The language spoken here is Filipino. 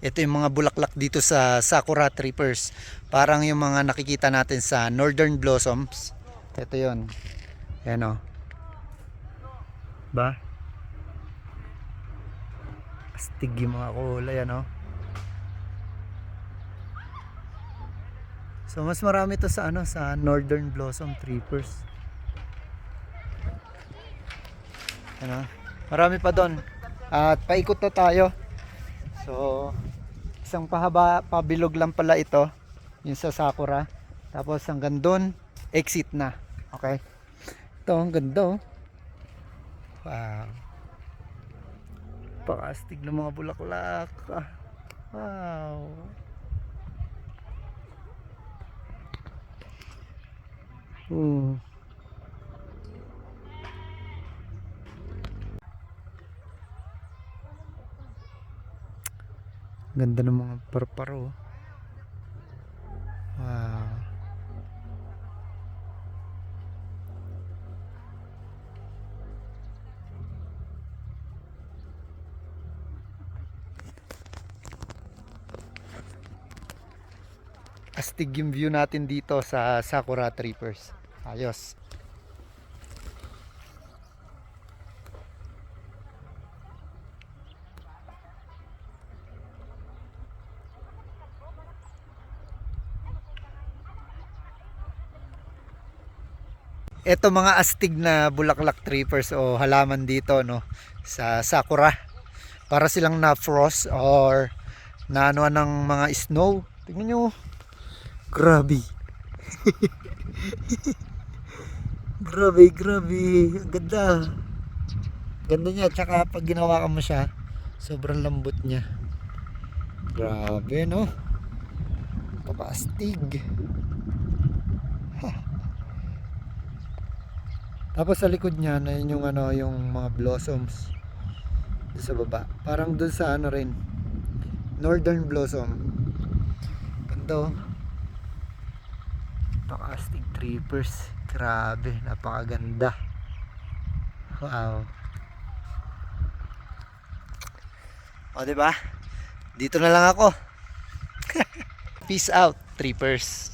Ito yung mga bulaklak dito sa Sakura Trippers. Parang yung mga nakikita natin sa Northern Blossoms. Ito yun. Yan o. Ba? Astig yung mga kulay ano. So mas marami to sa ano, sa Northern Blossom Trippers. Ano? Marami pa doon. At paikot na tayo. So isang pabilog lang pala ito, yung sa Sakura. Tapos hanggang doon, exit na. Okay? Ito, ang ganda oh. Wow. Pakastig ng mga bulaklak. Ah, wow. Ganda ng mga parparo. Wow. Astig yung view natin dito sa Sakura Trippers. Ayos. Ito mga astig na bulaklak trippers o halaman dito no sa Sakura. Para silang na frost or na ano ng mga snow. Tingnan nyo. Grabe. grabe. Ang ganda. Ganda niya. Tsaka pag ginawa ka mo siya, sobrang lambot niya. Grabe no. Kapastig. Tapos sa likod niya na yun yung ano, yung mga blossoms doon sa baba. Parang doon sa ano rin, Northern Blossom. Ganda oh. Napaka-astig trippers. Grabe, napakaganda. Wow. O diba? Dito na lang ako. Peace out, trippers.